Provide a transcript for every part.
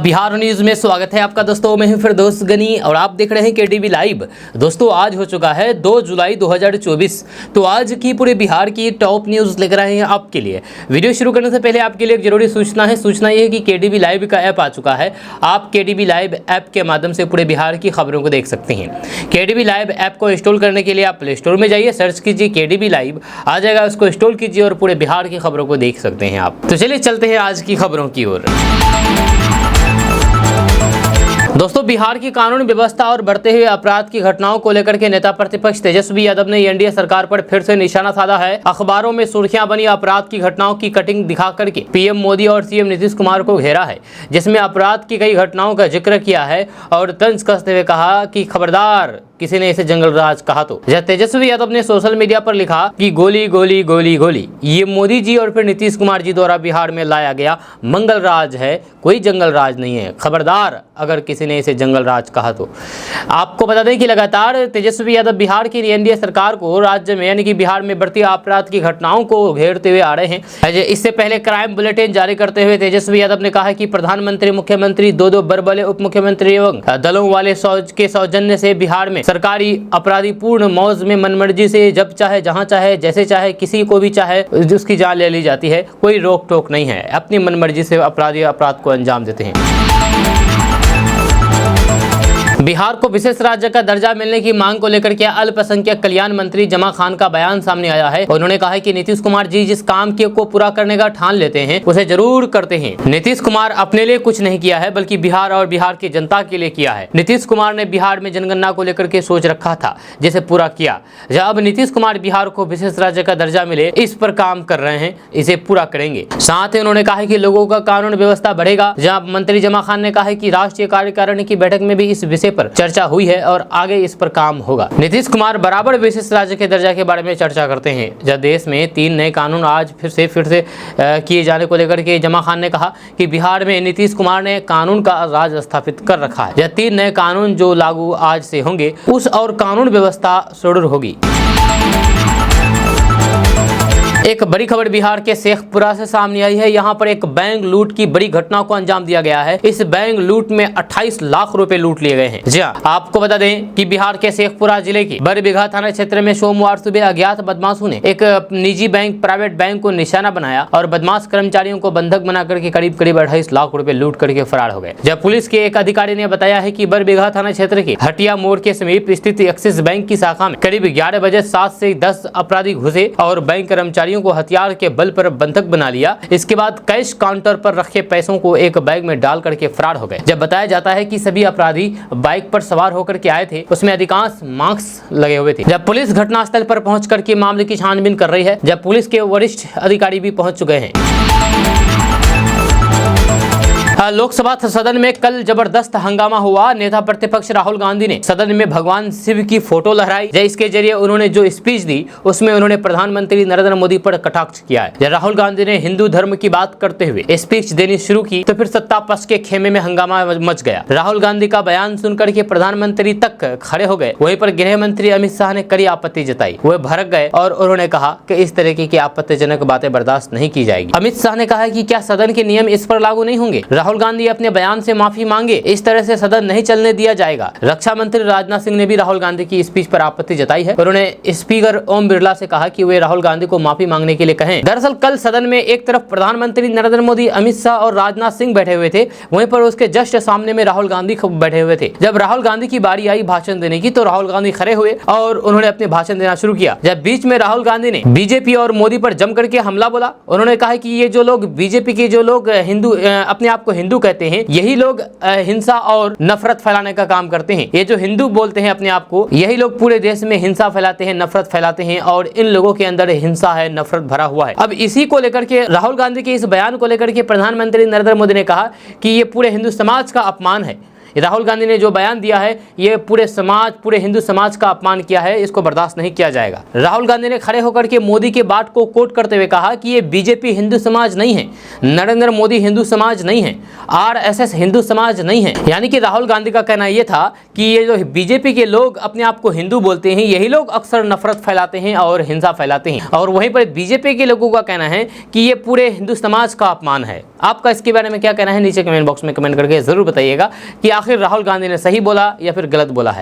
Bihar news में स्वागत है आपका दोस्तों। मैं हूं फिरदौस गनी और आप देख रहे हैं केडीवी लाइव। दोस्तों आज हो चुका है 2 जुलाई 2024। तो आज की पूरे बिहार की टॉप न्यूज लेकर आए हैं आपके लिए। वीडियो शुरू करने से पहले आपके लिए एक जरूरी सूचना है। सूचना ये है कि केडीवी लाइव का ऐप आ चुका है। आप केडीवी लाइव ऐप के माध्यम से पूरे बिहार की खबरों को देख सकते हैं। केडीवी लाइव ऐप को इंस्टॉल करने के लिए आप प्ले स्टोर में जाइए, सर्च कीजिए केडीवी लाइव, आ जाएगा। उसको इंस्टॉल कीजिए और पूरे बिहार की खबरों को देख सकते हैं आप। तो चलिए चलते हैं आज की खबरों की ओर। दोस्तों बिहार की कानून व्यवस्था और बढ़ते हुए अपराध की घटनाओं को लेकर के नेता प्रतिपक्ष तेजस्वी यादव ने एनडीए सरकार पर फिर से निशाना साधा है। अखबारों में सुर्खियां बनी अपराध की घटनाओं की कटिंग दिखा करके पीएम मोदी और सीएम नीतीश कुमार को घेरा है, जिसमें अपराध की कई घटनाओं का जिक्र किया है और तंज कसते हुए कहा कि खबरदार किसी ने इसे जंगल राज कहा तो। तेजस्वी यादव ने सोशल मीडिया पर लिखा कि गोली गोली गोली गोली, ये मोदी जी और फिर नीतीश कुमार जी द्वारा बिहार में लाया गया मंगल राज है, कोई जंगल राज नहीं है। खबरदार अगर किसी ने इसे जंगल राज कहा तो। आपको बता दें कि लगातार तेजस्वी यादव बिहार की एनडीए सरकार को राज्य में यानी कि बिहार में बढ़ती अपराध की घटनाओं को घेरते हुए आ रहे हैं। इससे पहले क्राइम बुलेटिन जारी करते हुए तेजस्वी यादव ने कहा कि प्रधानमंत्री, मुख्यमंत्री, दो बड़े उप मुख्यमंत्री एवं दलों वाले के सौजन्य से बिहार में सरकारी अपराधी पूर्ण मौज में मनमर्जी से जब चाहे, जहां चाहे, जैसे चाहे, किसी को भी चाहे उसकी जान ले ली जाती है। कोई रोक टोक नहीं है। अपनी मनमर्जी से अपराधी अपराध को अंजाम देते हैं। बिहार को विशेष राज्य का दर्जा मिलने की मांग को लेकर के अल्पसंख्यक कल्याण मंत्री जमा खान का बयान सामने आया है। उन्होंने कहा है कि नीतीश कुमार जी जिस काम को पूरा करने का ठान लेते हैं उसे जरूर करते हैं। नीतीश कुमार अपने लिए कुछ नहीं किया है बल्कि बिहार और बिहार की जनता के लिए किया है। नीतीश कुमार ने बिहार में जनगणना को लेकर के सोच रखा था जिसे पूरा किया। अब नीतीश कुमार बिहार को विशेष राज्य का दर्जा मिले इस पर काम कर रहे हैं, इसे पूरा करेंगे। साथ ही उन्होंने कहा कि लोगों का कानून व्यवस्था बढ़ेगा। जहां मंत्री जमा खान ने कहा है कि राष्ट्रीय कार्यकारिणी की बैठक में भी इस विषय पर चर्चा हुई है और आगे इस पर काम होगा। नीतीश कुमार बराबर विशेष राज्य के दर्जा के बारे में चर्चा करते हैं। जब देश में 3 नए कानून आज फिर से किए जाने को लेकर के जमा खान ने कहा कि बिहार में नीतीश कुमार ने कानून का राज स्थापित कर रखा है। यह 3 नए कानून जो लागू आज से होंगे उस और कानून व्यवस्था सुदृढ़ होगी। एक बड़ी खबर बिहार के शेखपुरा से सामने आई है। यहाँ पर एक बैंक लूट की बड़ी घटना को अंजाम दिया गया है। इस बैंक लूट में 28 लाख रुपए लूट लिए गए हैं। जी हाँ, आपको बता दें कि बिहार के शेखपुरा जिले की बरबीघा थाना क्षेत्र में सोमवार सुबह अज्ञात बदमाशों ने एक निजी प्राइवेट बैंक को निशाना बनाया और बदमाश कर्मचारियों को बंधक बना करके करीब 28 लाख रुपए लूट करके फरार हो गए। जब पुलिस के एक अधिकारी ने बताया है कि बरबीघा थाना क्षेत्र के हटिया मोड़ के समीप स्थित एक्सिस बैंक की शाखा में करीब 11 बजे 7 से 10 अपराधी घुसे और बैंक कर्मचारियों को हथियार के बल पर बंधक बना लिया। इसके बाद कैश काउंटर पर रखे पैसों को एक बैग में डाल करके फरार हो गए। जब बताया जाता है कि सभी अपराधी बाइक पर सवार होकर के आए थे, उसमें अधिकांश मास्क लगे हुए थे। जब पुलिस घटनास्थल पर पहुंच करके मामले की छानबीन कर रही है, जब पुलिस के वरिष्ठ अधिकारी भी पहुंच चुके हैं। लोकसभा सदन में कल जबरदस्त हंगामा हुआ। नेता प्रतिपक्ष राहुल गांधी ने सदन में भगवान शिव की फोटो लहराई। इसके जरिए उन्होंने जो स्पीच दी उसमें उन्होंने प्रधानमंत्री नरेंद्र मोदी पर कटाक्ष किया है। जब राहुल गांधी ने हिंदू धर्म की बात करते हुए स्पीच देनी शुरू की तो फिर सत्ता पक्ष के खेमे में हंगामा मच गया। राहुल गांधी का बयान सुनकर के प्रधानमंत्री तक खड़े हो गए। वहीं पर गृह मंत्री अमित शाह ने कड़ी आपत्ति जताई। वह भड़क गए और उन्होंने कहा कि इस तरीके की आपत्तिजनक बातें बर्दाश्त नहीं की जाएगी। अमित शाह ने कहा कि क्या सदन के नियम इस पर लागू नहीं होंगे? राहुल गांधी अपने बयान से माफी मांगे, इस तरह से सदन नहीं चलने दिया जाएगा। रक्षा मंत्री राजनाथ सिंह ने भी राहुल गांधी की स्पीच पर आपत्ति जताई है। उन्होंने स्पीकर ओम बिरला से कहा कि वे राहुल गांधी को माफी मांगने के लिए कहें। दरअसल कल सदन में एक तरफ प्रधानमंत्री नरेंद्र मोदी, अमित शाह और राजनाथ सिंह बैठे हुए थे, वहीं पर उसके जस्ट सामने में राहुल गांधी बैठे हुए थे। जब राहुल गांधी की बारी आई भाषण देने की तो राहुल गांधी खड़े हुए और उन्होंने अपने भाषण देना शुरू किया। जब बीच में राहुल गांधी ने बीजेपी और मोदी पर जम करके हमला बोला। उन्होंने कहा कि ये जो लोग बीजेपी के जो लोग हिंदू अपने आप को हिंदू कहते हैं, यही लोग हिंसा और नफरत फैलाने का काम करते हैं। ये जो हिंदू बोलते हैं अपने आप को, यही लोग पूरे देश में हिंसा फैलाते हैं, नफरत फैलाते हैं और इन लोगों के अंदर हिंसा है, नफरत भरा हुआ है। अब इसी को लेकर के राहुल गांधी के इस बयान को लेकर के प्रधानमंत्री नरेंद्र मोदी ने कहा कि ये पूरे हिंदू समाज का अपमान है। राहुल गांधी ने जो बयान दिया है ये पूरे समाज, पूरे हिंदू समाज का अपमान किया है, इसको बर्दाश्त नहीं किया जाएगा। राहुल गांधी ने खड़े होकर के मोदी के बात को कोट करते हुए कहा कि ये बीजेपी हिंदू समाज नहीं है, नरेंद्र मोदी हिंदू समाज नहीं है, आरएसएस हिंदू समाज नहीं है। यानी कि राहुल गांधी का कहना यह था कि ये जो बीजेपी के लोग अपने आप को हिंदू बोलते हैं, यही लोग अक्सर नफरत फैलाते हैं और हिंसा फैलाते हैं, और वहीं पर बीजेपी के लोगों का कहना है कि ये पूरे हिंदू समाज का अपमान है। आपका इसके बारे में क्या कहना है, नीचे कमेंट बॉक्स में कमेंट करके जरूर बताइएगा कि आखिर राहुल गांधी ने सही बोला या फिर गलत बोला है।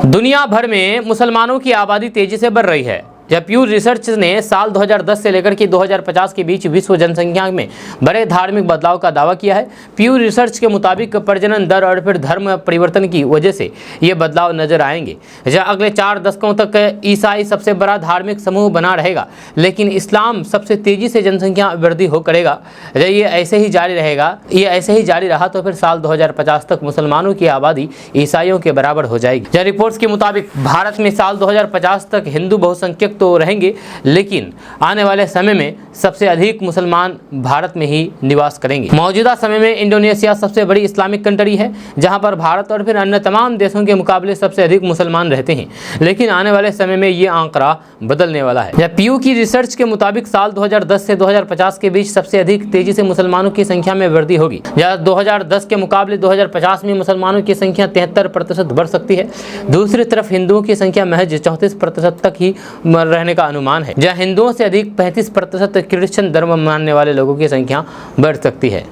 दुनिया भर में मुसलमानों की आबादी तेजी से बढ़ रही है। जब प्यू रिसर्च ने साल 2010 से लेकर के 2050 के बीच विश्व जनसंख्या में बड़े धार्मिक बदलाव का दावा किया है। प्यू रिसर्च के मुताबिक प्रजनन दर और फिर धर्म परिवर्तन की वजह से ये बदलाव नजर आएंगे। जहाँ अगले 4 दशकों तक ईसाई सबसे बड़ा धार्मिक समूह बना रहेगा, लेकिन इस्लाम सबसे तेजी से जनसंख्या वृद्धि हो करेगा। ये ऐसे ही जारी रहेगा, ये ऐसे ही जारी रहा तो फिर साल 2050 तक मुसलमानों की आबादी ईसाइयों के बराबर हो जाएगी। जहाँ रिपोर्ट्स के मुताबिक भारत में साल 2050 तक हिंदू बहुसंख्यक तो रहेंगे, लेकिन आने वाले समय में सबसे अधिक मुसलमान भारत में ही निवास करेंगे। मौजूदा समय में इंडोनेशिया सबसे बड़ी इस्लामिक कंट्री है, जहां पर भारत और फिर अन्य तमाम देशों के मुकाबले सबसे अधिक मुसलमान रहते हैं, लेकिन आने वाले समय में ये आंकड़ा बदलने वाला है। पीयू की रिसर्च के मुताबिक साल 2010 से 2050 के बीच सबसे अधिक तेजी से मुसलमानों की संख्या में वृद्धि होगी। 2010 के मुकाबले 2050 में मुसलमानों की संख्या 73% बढ़ सकती है। दूसरी तरफ हिंदुओं की संख्या महज 34% तक ही रहने का अनुमान है, जहां हिंदुओं से अधिक 35% क्रिश्चियन धर्म मानने वाले लोगों की संख्या बढ़ सकती है।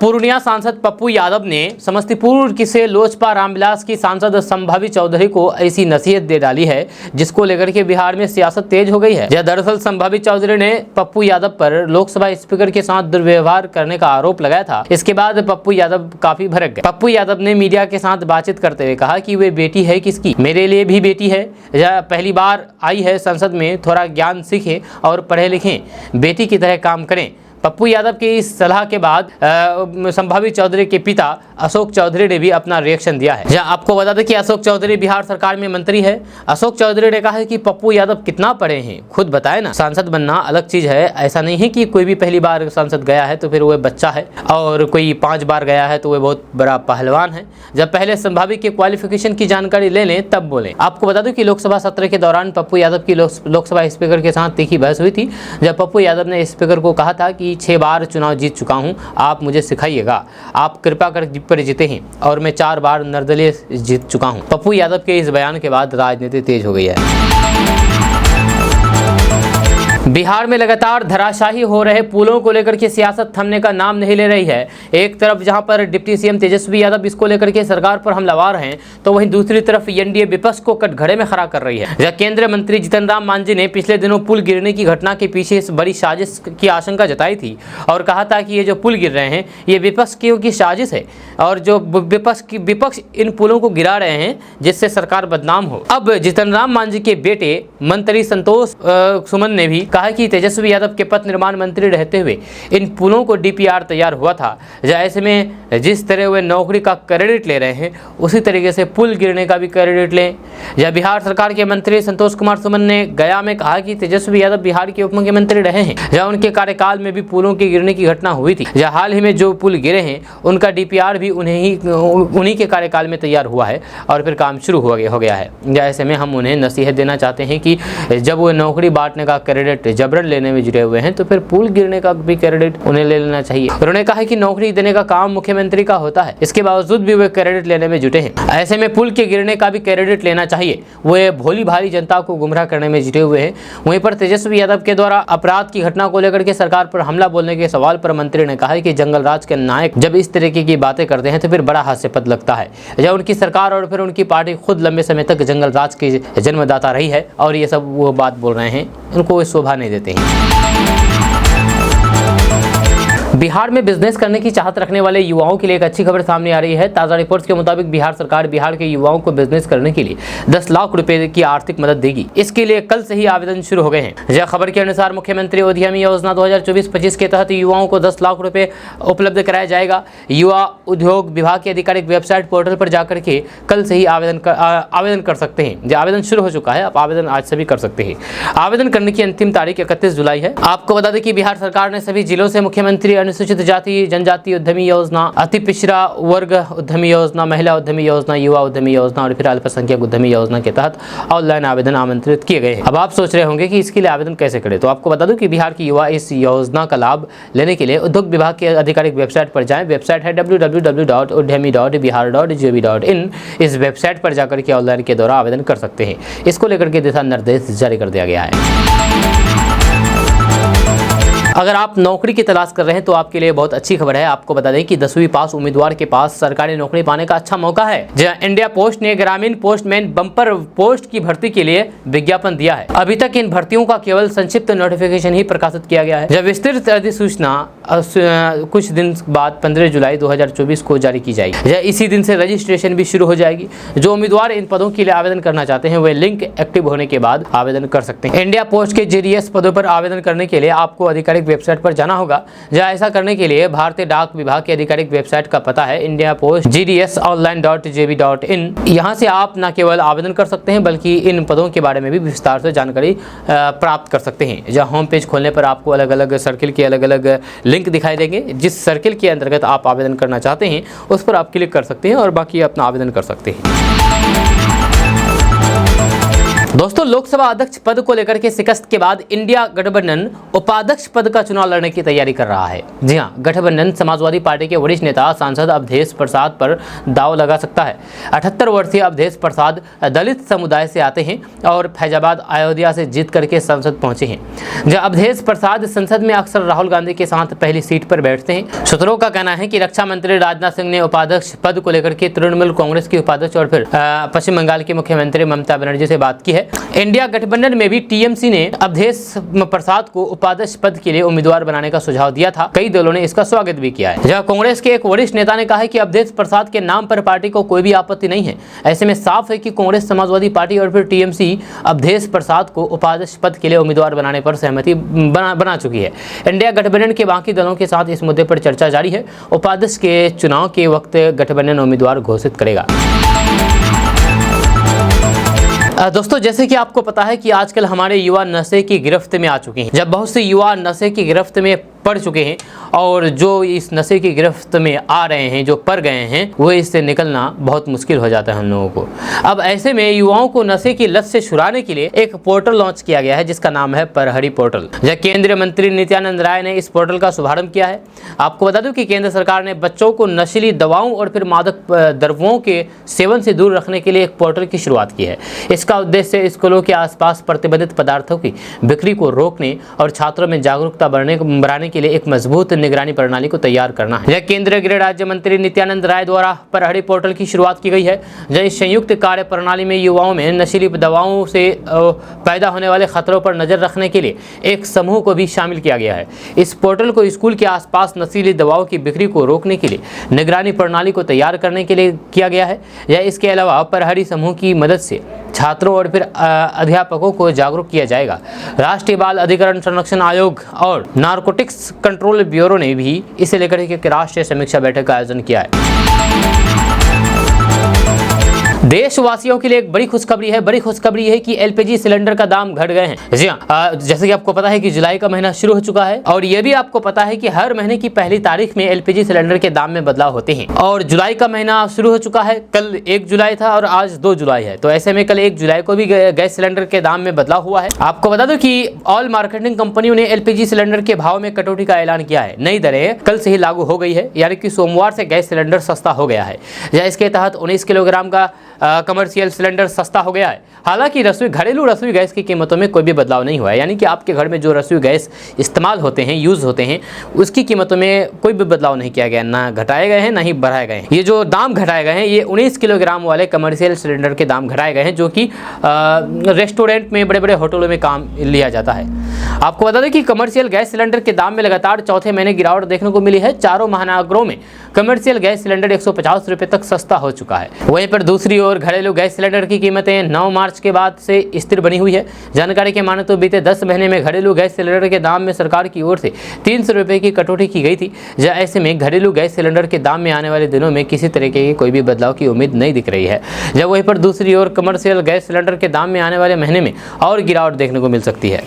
पूर्णिया सांसद पप्पू यादव ने समस्तीपुर से लोजपा रामविलास की सांसद संभावी चौधरी को ऐसी नसीहत दे डाली है जिसको लेकर के बिहार में सियासत तेज हो गई है। दरअसल संभावी चौधरी ने पप्पू यादव पर लोकसभा स्पीकर के साथ दुर्व्यवहार करने का आरोप लगाया था। इसके बाद पप्पू यादव काफी भड़क गए। पप्पू यादव ने मीडिया के साथ बातचीत करते हुए कहा कि वे बेटी है किसकी, मेरे लिए भी बेटी है, पहली बार आई है संसद में, थोड़ा ज्ञान सीखें और पढ़े लिखें, बेटी की तरह काम करें। पप्पू यादव की इस सलाह के बाद संभावी चौधरी के पिता अशोक चौधरी ने भी अपना रिएक्शन दिया है। जहां आपको बता दें कि अशोक चौधरी बिहार सरकार में मंत्री है। अशोक चौधरी ने कहा है कि पप्पू यादव कितना पढ़े हैं, खुद बताए ना। सांसद बनना अलग चीज है, ऐसा नहीं है कि कोई भी पहली बार सांसद गया है तो फिर वह बच्चा है, और कोई 5 बार गया है तो वह बहुत बड़ा पहलवान है। जब पहले संभावी के क्वालिफिकेशन की जानकारी ले लें तब बोले। आपको बता दूं कि लोकसभा सत्र के दौरान पप्पू यादव की लोकसभा स्पीकर के साथ तीखी बहस हुई थी, जब पप्पू यादव ने स्पीकर को कहा था कि 6 बार चुनाव जीत चुका हूं, आप मुझे सिखाइएगा, आप कृपा कर जीते हैं, और मैं 4 बार निर्दलीय जीत चुका हूं। पप्पू यादव के इस बयान के बाद राजनीति तेज हो गई है। बिहार में लगातार धराशायी हो रहे पुलों को लेकर के सियासत थमने का नाम नहीं ले रही है। एक तरफ जहां पर डिप्टी सीएम तेजस्वी यादव इसको लेकर के सरकार पर हमलावर हैं, तो वहीं दूसरी तरफ एनडीए विपक्ष को कटघरे में खड़ा कर रही है। जहां केंद्रीय मंत्री जीतन राम मांझी ने पिछले दिनों पुल गिरने की घटना के पीछे इस बड़ी साजिश की आशंका जताई थी और कहा था कि ये जो पुल गिर रहे हैं ये विपक्ष की साजिश है, और जो विपक्ष इन पुलों को गिरा रहे हैं जिससे सरकार बदनाम हो। अब जीतन राम मांझी के बेटे मंत्री संतोष सुमन ने भी कहा कि तेजस्वी यादव के पथ निर्माण मंत्री रहते हुए इन पुलों को डीपीआर तैयार हुआ था। ऐसे में जिस तरह वे नौकरी का क्रेडिट ले रहे हैं उसी तरीके से पुल गिरने का भी क्रेडिट लें। जब बिहार सरकार के मंत्री संतोष कुमार सुमन ने गया में कहा कि तेजस्वी यादव बिहार के उप मुख्यमंत्री रहे हैं, जहाँ उनके कार्यकाल में भी पुलों के गिरने की घटना हुई थी। जहाँ हाल ही में जो पुल गिरे हैं उनका डीपीआर भी उन्हीं के कार्यकाल में तैयार हुआ है और फिर काम शुरू हो गया है। ऐसे में हम उन्हें नसीहत देना चाहते हैं कि जब वो नौकरी बांटने का क्रेडिट जबरन लेने में जुटे हुए हैं तो फिर पुल गिरने का भी क्रेडिट उन्हें ले लेना चाहिए। उन्होंने कहा कि नौकरी देने का काम मुख्यमंत्री का होता है, इसके बावजूद भी वे क्रेडिट लेने में जुटे हैं। ऐसे में पुल के गिरने का भी क्रेडिट लेना चाहिए। वे भोली भाली जनता को गुमराह करने में जुटे हुए हैं। वहीं पर तेजस्वी यादव के द्वारा अपराध की घटना को लेकर के सरकार पर हमला बोलने के सवाल पर मंत्री ने कहा कि जंगल राज के नायक जब इस तरीके की बातें करते हैं तो फिर बड़ा हास्यास्पद लगता है। जब उनकी सरकार और फिर उनकी पार्टी खुद लंबे समय तक जंगल राज की जन्मदाता रही है और ये सब वो बात बोल रहे हैं, उनको शोभा नहीं देते हैं। बिहार में बिजनेस करने की चाहत रखने वाले युवाओं के लिए एक अच्छी खबर सामने आ रही है। ताजा रिपोर्ट्स के मुताबिक बिहार सरकार बिहार के युवाओं को बिजनेस करने के लिए 10 लाख रुपए की आर्थिक मदद देगी। इसके लिए कल से ही आवेदन शुरू हो गए हैं। यह खबर के अनुसार मुख्यमंत्री उद्यमी योजना 2024-25 के तहत युवाओं को 10 लाख रुपए उपलब्ध कराया जाएगा। युवा उद्योग विभाग की आधिकारिक वेबसाइट पोर्टल पर जाकर के कल से ही आवेदन कर सकते हैं। जो आवेदन शुरू हो चुका है, आप आवेदन आज से भी कर सकते हैं। आवेदन करने की अंतिम तारीख 31 जुलाई है। आपको बता दें कि बिहार सरकार ने सभी जिलों से मुख्यमंत्री अनुसूचित जाति जनजाति उद्यमी योजना, अति पिछड़ा वर्ग उद्यमी योजना, महिला उद्यमी योजना, युवा उद्यमी योजना और फिर अल्पसंख्यक उद्यमी योजना के तहत ऑनलाइन आवेदन आमंत्रित किए गए हैं। अब आप सोच रहे होंगे कि इसके लिए आवेदन कैसे करें, तो आपको बता दूं कि बिहार के युवा इस योजना का लाभ लेने के लिए उद्योग विभाग की आधिकारिक वेबसाइट पर जाएं। वेबसाइट है www.udyami.bihar.gov.in। इस वेबसाइट पर जाकर के ऑनलाइन के द्वारा आवेदन कर सकते हैं। इसको लेकर के दिशा निर्देश जारी कर दिया गया है। अगर आप नौकरी की तलाश कर रहे हैं तो आपके लिए बहुत अच्छी खबर है। आपको बता दें कि 10वीं पास उम्मीदवार के पास सरकारी नौकरी पाने का अच्छा मौका है। जहां इंडिया पोस्ट ने ग्रामीण पोस्टमैन बम्पर पोस्ट की भर्ती के लिए विज्ञापन दिया है। अभी तक इन भर्तियों का केवल संक्षिप्त नोटिफिकेशन ही प्रकाशित किया गया है। जब विस्तृत अधिसूचना कुछ दिन बाद 15 जुलाई 2024 को जारी की जाएगी। इसी दिन से रजिस्ट्रेशन भी शुरू हो जाएगी। जो उम्मीदवार इन पदों के लिए आवेदन करना चाहते हैं वे लिंक एक्टिव होने के बाद आवेदन कर सकते हैं। इंडिया पोस्ट के GDS पदों पर आवेदन करने के लिए आपको आधिकारिक वेबसाइट पर जाना होगा। जहां ऐसा करने के लिए भारतीय डाक विभाग की आधिकारिक वेबसाइट का पता है इंडिया पोस्ट gdsonline.jb.in। यहां से आप न केवल आवेदन कर सकते हैं बल्कि इन पदों के बारे में भी विस्तार से जानकारी प्राप्त कर सकते हैं। जहां होम पेज खोलने पर आपको अलग अलग सर्किल के अलग अलग लिंक दिखाई देंगे। जिस सर्किल के अंतर्गत आप आवेदन करना चाहते हैं उस पर आप क्लिक कर सकते हैं और बाकी अपना आवेदन कर सकते हैं। दोस्तों, लोकसभा अध्यक्ष पद को लेकर के शिकस्त के बाद इंडिया गठबंधन उपाध्यक्ष पद का चुनाव लड़ने की तैयारी कर रहा है। जी हां, गठबंधन समाजवादी पार्टी के वरिष्ठ नेता सांसद अवधेश प्रसाद पर दांव लगा सकता है। 78 वर्षीय अवधेश प्रसाद दलित समुदाय से आते हैं और फैजाबाद अयोध्या से जीत करके संसद पहुंचे हैं। जब अवधेश प्रसाद संसद में अक्सर राहुल गांधी के साथ पहली सीट पर बैठते हैं। सूत्रों का कहना है कि रक्षा मंत्री राजनाथ सिंह ने उपाध्यक्ष पद को लेकर के तृणमूल कांग्रेस की उपाध्यक्ष और फिर पश्चिम बंगाल की मुख्यमंत्री ममता बनर्जी से बात की है। इंडिया गठबंधन में भी TMC ने अवधेश प्रसाद को उपाध्यक्ष पद के लिए उम्मीदवार बनाने का सुझाव दिया था। कई दलों ने इसका स्वागत भी किया है। जहां कांग्रेस के एक वरिष्ठ नेता ने कहा है कि अवधेश प्रसाद के नाम पर पार्टी को कोई भी आपत्ति नहीं है। ऐसे में साफ है कि कांग्रेस, समाजवादी पार्टी और फिर TMC अवधेश प्रसाद को उपाध्यक्ष पद के लिए उम्मीदवार बनाने पर सहमति बना चुकी है। इंडिया गठबंधन के बाकी दलों के साथ इस मुद्दे पर चर्चा जारी है। उपाध्यक्ष के चुनाव के वक्त गठबंधन उम्मीदवार घोषित करेगा। दोस्तों, जैसे कि आपको पता है कि आजकल हमारे युवा नशे की गिरफ्त में आ चुके हैं। जब बहुत से युवा नशे की गिरफ्त में पड़ चुके हैं और जो इस नशे की गिरफ्त में आ रहे हैं, जो पड़ गए हैं, वो इससे निकलना बहुत मुश्किल हो जाता है हम लोगों को। अब ऐसे में युवाओं को नशे की लत से छुड़ाने के लिए एक पोर्टल लॉन्च किया गया है जिसका नाम है प्रहरी पोर्टल। जब केंद्रीय मंत्री नित्यानंद राय ने इस पोर्टल का शुभारंभ किया है। आपको बता दूं कि केंद्र सरकार ने बच्चों को नशीली दवाओं और फिर मादक द्रव्यों के सेवन से दूर रखने के लिए एक पोर्टल की शुरुआत की है। इसका उद्देश्य स्कूलों के आसपास प्रतिबंधित पदार्थों की बिक्री को रोकने और छात्रों में जागरूकता बढ़ाने के लिए एक मजबूत निगरानी प्रणाली को तैयार करना है। केंद्रीय गृह राज्य मंत्री नित्यानंद राय द्वारा प्रहरी पोर्टल की शुरुआत की गई है। इस संयुक्त कार्य प्रणाली में युवाओं में नशीली दवाओं से पैदा होने वाले खतरों पर नजर रखने के लिए एक समूह को भी शामिल किया गया है। इस पोर्टल को स्कूल के आसपास नशीली दवाओं की बिक्री को रोकने के लिए निगरानी प्रणाली को तैयार करने के लिए किया गया है। इसके अलावा प्रहरी समूह की मदद से छात्रों और फिर अध्यापकों को जागरूक किया जाएगा। राष्ट्रीय बाल अधिकरण संरक्षण आयोग और नारकोटिक्स कंट्रोल ब्यूरो ने भी इसे लेकर एक राष्ट्रीय समीक्षा बैठक का आयोजन किया है। देशवासियों के लिए एक बड़ी खुशखबरी है। बड़ी खुशखबरी है कि LPG सिलेंडर का दाम घट गए हैं। जी हाँ, जैसे कि आपको पता है कि जुलाई का महीना शुरू हो चुका है और ये भी आपको पता है कि हर महीने की पहली तारीख में LPG सिलेंडर के दाम में बदलाव होते हैं। और जुलाई का महीना शुरू हो चुका है। कल 1 जुलाई था और आज 2 जुलाई है। तो ऐसे में कल 1 जुलाई को भी गैस सिलेंडर के दाम में बदलाव हुआ है। आपको बता दो कि ऑल मार्केटिंग कंपनियों ने LPG सिलेंडर के भाव में कटौती का ऐलान किया है। नई दरें कल से ही लागू हो गई है, यानी कि सोमवार से गैस सिलेंडर सस्ता हो गया है। इसके तहत 19 किलोग्राम का कमर्शियल सिलेंडर सस्ता हो गया है। हालांकि घरेलू रसोई गैस की कीमतों में कोई भी बदलाव नहीं हुआ है, यानी कि आपके घर में जो रसोई गैस इस्तेमाल होते हैं, यूज़ होते हैं, उसकी कीमतों में कोई भी बदलाव नहीं किया गया, ना घटाए गए हैं ना ही बढ़ाए गए हैं। ये जो दाम घटाए गए हैं, ये 19 किलोग्राम वाले कमर्शियल सिलेंडर के दाम घटाए गए हैं, जो कि रेस्टोरेंट में, बड़े बड़े होटलों में काम लिया जाता है। आपको बता दें कि कमर्शियल गैस सिलेंडर के दाम में लगातार चौथे महीने गिरावट देखने को मिली है। चारों महानगरों में कमर्शियल गैस सिलेंडर 150 रुपये तक सस्ता हो चुका है। वहीं पर दूसरी ओर घरेलू गैस सिलेंडर की कीमतें 9 मार्च के बाद से स्थिर बनी हुई है। जानकारी के माने तो बीते 10 महीने में घरेलू गैस सिलेंडर के दाम में सरकार की ओर से 300 रुपये की कटौती की गई थी। ऐसे में घरेलू गैस सिलेंडर के दाम में आने वाले दिनों में किसी तरह के कोई भी बदलाव की उम्मीद नहीं दिख रही है। जब वहीं पर दूसरी ओर कमर्शियल गैस सिलेंडर के दाम में आने वाले महीने में और गिरावट देखने को मिल सकती है।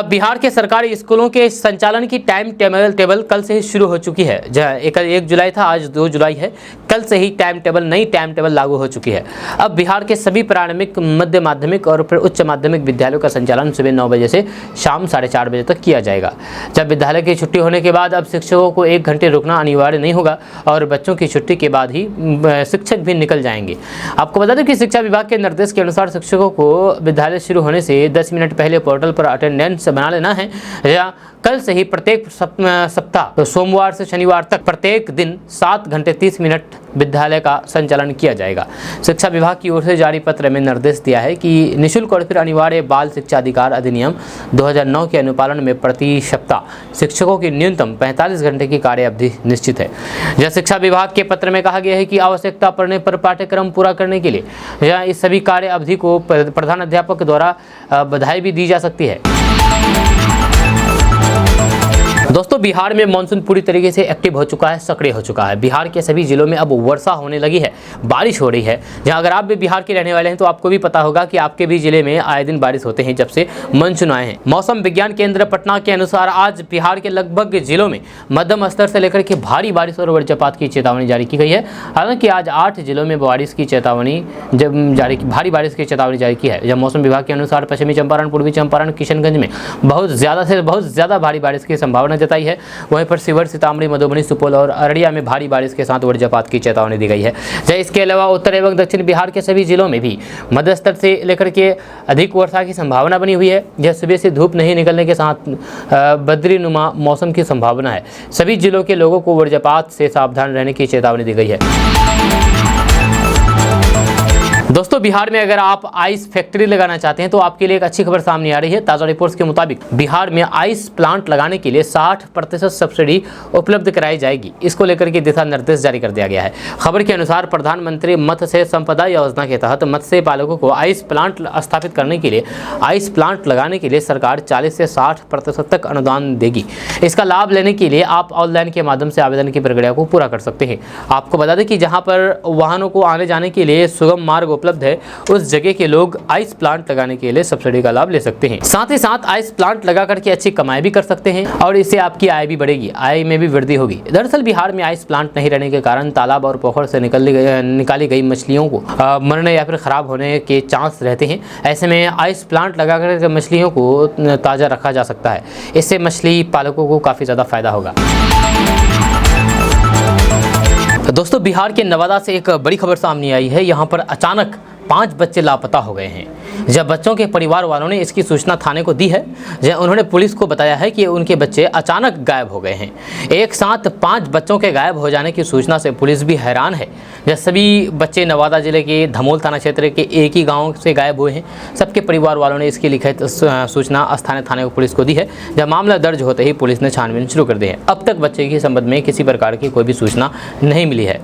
बिहार के सरकारी स्कूलों के संचालन की टाइम टेबल कल से ही शुरू हो चुकी है। 1 जुलाई था, आज 2 जुलाई है। कल से ही नई टाइम टेबल लागू हो चुकी है। अब बिहार के सभी प्रारंभिक, मध्य माध्यमिक और फिर उच्च माध्यमिक विद्यालयों का संचालन सुबह 9 बजे से शाम 4:30 बजे तक किया जाएगा। जब विद्यालय की छुट्टी होने के बाद अब शिक्षकों को 1 घंटे रुकना अनिवार्य नहीं होगा और बच्चों की छुट्टी के बाद ही शिक्षक भी निकल जाएंगे। आपको बता दें कि शिक्षा विभाग के निर्देश के अनुसार शिक्षकों को विद्यालय शुरू होने से 10 मिनट पहले पोर्टल पर अटेंडेंस बना लेना है। या कल से ही प्रत्येक सप्ताह तो सोमवार से शनिवार तक प्रत्येक दिन 7 घंटे 30 मिनट विद्यालय का संचालन किया जाएगा। शिक्षा विभाग की ओर से जारी पत्र में निर्देश दिया है कि निःशुल्क और फिर अनिवार्य बाल शिक्षा अधिकार अधिनियम 2009 के अनुपालन में प्रति सप्ताह शिक्षकों की न्यूनतम 45 घंटे की कार्य अवधि निश्चित है। यह शिक्षा विभाग के पत्र में कहा गया है कि आवश्यकता पड़ने पर पाठ्यक्रम पूरा करने के लिए या इस सभी कार्य अवधि को प्रधान अध्यापक द्वारा बधाई भी दी जा सकती है। दोस्तों, बिहार में मानसून पूरी तरीके से एक्टिव हो चुका है, सक्रिय हो चुका है। बिहार के सभी जिलों में अब वर्षा होने लगी है, बारिश हो रही है। जहां अगर आप भी बिहार के रहने वाले हैं तो आपको भी पता होगा कि आपके भी जिले में आए दिन बारिश होते हैं जब से मानसून आए हैं। मौसम विज्ञान केंद्र पटना के अनुसार आज बिहार के लगभग जिलों में मध्यम स्तर से लेकर के भारी बारिश और वज्रपात की चेतावनी जारी की गई है। हालांकि आज 8 जिलों में बारिश की चेतावनी भारी बारिश की चेतावनी जारी की है। जब मौसम विभाग के अनुसार पश्चिमी चंपारण, पूर्वी चंपारण, किशनगंज में बहुत ज़्यादा भारी बारिश की संभावना जताई है। वहीं पर शिवहर, सीतामढ़ी, मधुबनी, सुपौल और अररिया में भारी बारिश के साथ वज्रपात की चेतावनी दी गई है। इसके अलावा उत्तर एवं दक्षिण बिहार के सभी जिलों में भी मध्य स्तर से लेकर के अधिक वर्षा की संभावना बनी हुई है। यह सुबह से धूप नहीं निकलने के साथ बदरीनुमा मौसम की संभावना है। सभी जिलों के लोगों को वज्रपात से सावधान रहने की चेतावनी दी गई है। दोस्तों, बिहार में अगर आप आइस फैक्ट्री लगाना चाहते हैं तो आपके लिए एक अच्छी खबर सामने आ रही है। ताज़ा रिपोर्ट्स के मुताबिक बिहार में आइस प्लांट लगाने के लिए 60% सब्सिडी उपलब्ध कराई जाएगी। इसको लेकर के दिशा निर्देश जारी कर दिया गया है। खबर के अनुसार प्रधानमंत्री मत्स्य संपदा योजना के तहत मत्स्य पालकों को आइस प्लांट स्थापित करने के लिए, आइस प्लांट लगाने के लिए सरकार 40 से 60% तक अनुदान देगी। इसका लाभ लेने के लिए आप ऑनलाइन के माध्यम से आवेदन की प्रक्रिया को पूरा कर सकते हैं। आपको बता दें कि जहाँ पर वाहनों को आने जाने के लिए सुगम मार्ग उपलब्ध है, उस जगह के लोग आइस प्लांट लगाने के लिए सब्सिडी का लाभ ले सकते हैं। साथ ही साथ आइस प्लांट लगा करके अच्छी कमाई भी कर सकते हैं और इससे आपकी आय भी बढ़ेगी, आय में भी वृद्धि होगी। दरअसल बिहार में आइस प्लांट नहीं रहने के कारण तालाब और पोखर से निकाली गई मछलियों को मरने या फिर खराब होने के चांस रहते हैं। ऐसे में आइस प्लांट लगा कर मछलियों को ताज़ा रखा जा सकता है। इससे मछली पालकों को काफ़ी ज़्यादा फायदा होगा। दोस्तों, बिहार के नवादा से एक बड़ी खबर सामने आई है। यहाँ पर अचानक 5 बच्चे लापता हो गए हैं। जब बच्चों के परिवार वालों ने इसकी सूचना थाने को दी है, जब उन्होंने पुलिस को बताया है कि उनके बच्चे अचानक गायब हो गए हैं। एक साथ 5 बच्चों के गायब हो जाने की सूचना से पुलिस भी हैरान है। जब सभी बच्चे नवादा जिले के धमोल थाना क्षेत्र के एक ही गांव से गायब हुए हैं। सबके परिवार वालों ने इसकी लिखित सूचना स्थानीय थाने को पुलिस को दी है। जब मामला दर्ज होते ही पुलिस ने छानबीन शुरू कर दी है। अब तक बच्चे के संबंध में किसी प्रकार की कोई भी सूचना नहीं मिली है।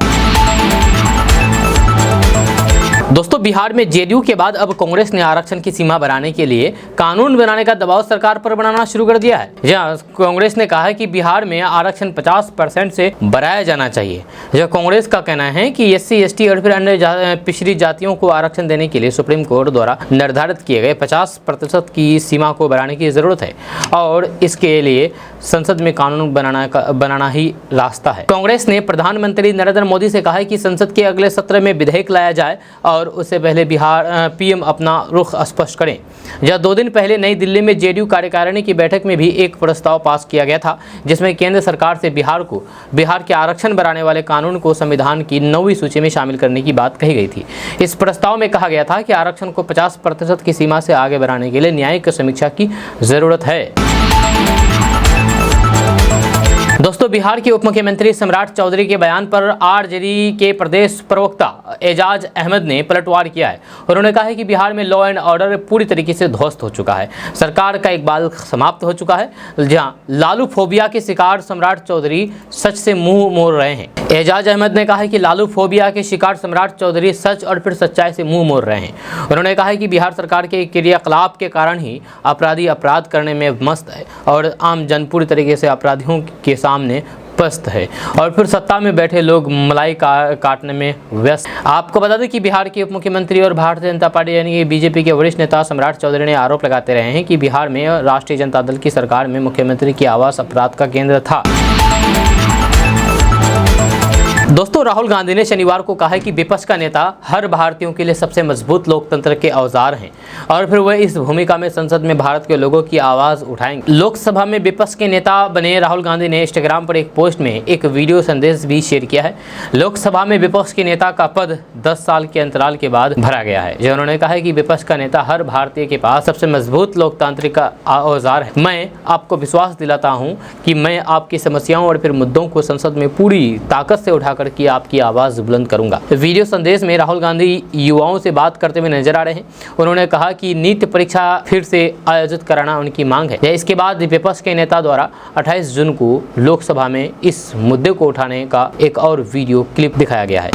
दोस्तों, बिहार में जेडीयू के बाद अब कांग्रेस ने आरक्षण की सीमा बढ़ाने के लिए कानून बनाने का दबाव सरकार पर बनाना शुरू कर दिया है। जहां कांग्रेस ने कहा है कि बिहार में आरक्षण 50% से बढ़ाया जाना चाहिए। यह कांग्रेस का कहना है कि SC, ST और फिर अन्य पिछड़ी जातियों को आरक्षण देने के लिए सुप्रीम कोर्ट द्वारा निर्धारित किए गए 50% की सीमा को बढ़ाने की जरूरत है और इसके लिए संसद में कानून बनाना ही रास्ता है। कांग्रेस ने प्रधानमंत्री नरेंद्र मोदी से कहा है कि संसद के अगले सत्र में विधेयक लाया जाए और और उससे पहले पीएम अपना रुख स्पष्ट करें। जब 2 दिन पहले नई दिल्ली में जेडीयू कार्यकारिणी की बैठक में भी एक प्रस्ताव पास किया गया था, जिसमें केंद्र सरकार से बिहार के आरक्षण बढ़ाने वाले कानून को संविधान की 9वीं सूची में शामिल करने की बात कही गई थी। इस प्रस्ताव में कहा गया था कि आरक्षण को 50% की सीमा से आगे बढ़ाने के लिए न्यायिक समीक्षा की जरूरत है। दोस्तों, बिहार के उप मुख्यमंत्री सम्राट चौधरी के बयान पर आरजेडी के प्रदेश प्रवक्ता एजाज अहमद ने पलटवार किया है। उन्होंने कहा है कि बिहार में लॉ एंड ऑर्डर पूरी तरीके से ध्वस्त हो चुका है। सरकार का इकबाल समाप्त हो चुका है। जहां लालू फोबिया के शिकार सम्राट चौधरी सच से मुंह मोड़ रहे हैं। एजाज अहमद ने कहा है कि लालू फोबिया के शिकार सम्राट चौधरी सच और फिर सच्चाई से मुंह मोड़ रहे हैं। उन्होंने कहा है कि बिहार सरकार के क्रियाकलाप के कारण ही अपराधी अपराध करने में मस्त है और आम जन पूरी तरीके से अपराधियों के सामने पस्त है और फिर सत्ता में बैठे लोग मलाई काटने में व्यस्त। आपको बता दें कि बिहार के उप मुख्यमंत्री और भारतीय जनता पार्टी यानी कि बीजेपी के वरिष्ठ नेता सम्राट चौधरी ने आरोप लगाते रहे हैं कि बिहार में राष्ट्रीय जनता दल की सरकार में मुख्यमंत्री की आवास अपराध का केंद्र था। दोस्तों, राहुल गांधी ने शनिवार को कहा है कि विपक्ष का नेता हर भारतीयों के लिए सबसे मजबूत लोकतंत्र के औजार हैं और फिर वह इस भूमिका में संसद में भारत के लोगों की आवाज उठाएंगे। लोकसभा में विपक्ष के नेता बने राहुल गांधी ने इंस्टाग्राम पर एक पोस्ट में एक वीडियो संदेश भी शेयर किया है। लोकसभा में विपक्ष के नेता का पद 10 साल के अंतराल के बाद भरा गया है। जो उन्होंने कहा है कि विपक्ष का नेता हर भारतीय के पास सबसे मजबूत लोकतांत्रिक औजार है। मैं आपको विश्वास दिलाता हूँ कि मैं आपकी समस्याओं और फिर मुद्दों को संसद में पूरी ताकत से उठाकर की आपकी आवाज बुलंद करूंगा। वीडियो संदेश में राहुल गांधी युवाओं से बात करते हुए नजर आ रहे हैं। उन्होंने कहा कि नीट परीक्षा फिर से आयोजित कराना उनकी मांग है। इसके बाद विपक्ष के नेता द्वारा 28 जून को लोकसभा में इस मुद्दे को उठाने का एक और वीडियो क्लिप दिखाया गया है।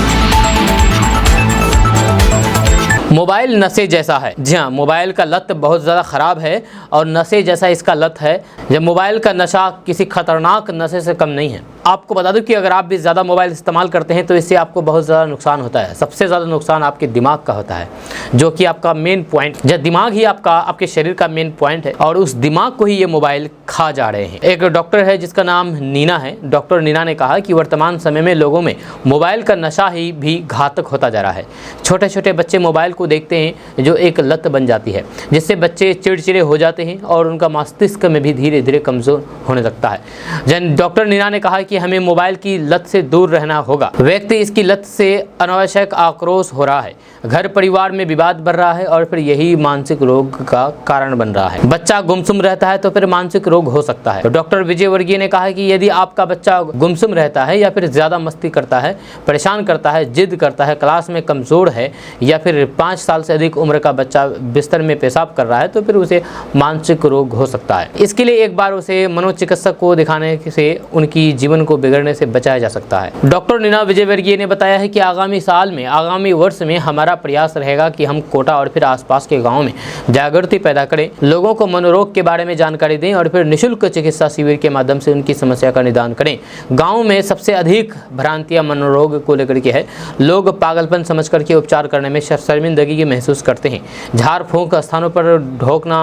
मोबाइल नशे जैसा है। जी हाँ, मोबाइल का लत बहुत ज़्यादा ख़राब है और नशे जैसा इसका लत है। जब मोबाइल का नशा किसी खतरनाक नशे से कम नहीं है। आपको बता दूं कि अगर आप भी ज़्यादा मोबाइल इस्तेमाल करते हैं तो इससे आपको बहुत ज़्यादा नुकसान होता है। सबसे ज़्यादा नुकसान आपके दिमाग का होता है, जो कि आपका मेन पॉइंट, जब दिमाग ही आपके शरीर का मेन पॉइंट है और उस दिमाग को ही ये मोबाइल खा जा रहे हैं। एक डॉक्टर है जिसका नाम नीना है। डॉक्टर नीना ने कहा कि वर्तमान समय में लोगों में मोबाइल का नशा ही भी घातक होता जा रहा है। छोटे छोटे बच्चे मोबाइल को देखते हैं जो एक लत बन जाती है, जिससे बच्चे चिड़चिड़े हो जाते हैं और उनका मस्तिष्क में भी धीरे धीरे कमज़ोर होने लगता है। डॉक्टर नीना ने कहा कि हमें मोबाइल की लत से दूर रहना होगा। व्यक्ति इसकी लत से अनावश्यक आक्रोश हो रहा है, घर परिवार में विवाद बढ़ रहा है और फिर यही मानसिक रोग का कारण बन रहा है। बच्चा गुमसुम रहता है तो फिर मानसिक रोग हो सकता है। तो डॉक्टर विजय वर्गीय ने कहा कि यदि आपका बच्चा गुमसुम रहता है या फिर ज़्यादा मस्ती करता है, परेशान करता है, जिद करता है, क्लास में कमज़ोर है या फिर 5 साल से अधिक उम्र का बच्चा बिस्तर में पेशाब कर रहा है तो फिर उसे मानसिक रोग हो सकता है। इसके लिए एक बार उसे मनोचिकित्सक को दिखाने से उनकी जीवन को बिगड़ने से बचाया जा सकता है। डॉक्टर नीना विजयवर्गीय ने बताया है कि आगामी वर्ष में हमारा प्रयास रहेगा कि हम कोटा और फिर आसपास के गाँव में जागृति पैदा करें, लोगों को मनोरोग के बारे में जानकारी दें और फिर निःशुल्क चिकित्सा शिविर के माध्यम से उनकी समस्या का निदान करें। गाँव में सबसे अधिक भ्रांतियां मनोरोग को लेकर के है। लोग पागलपन समझ करके उपचार करने में शर्मिंदगी की महसूस करते हैं। झाड़ फूंक स्थानों पर ढोकना,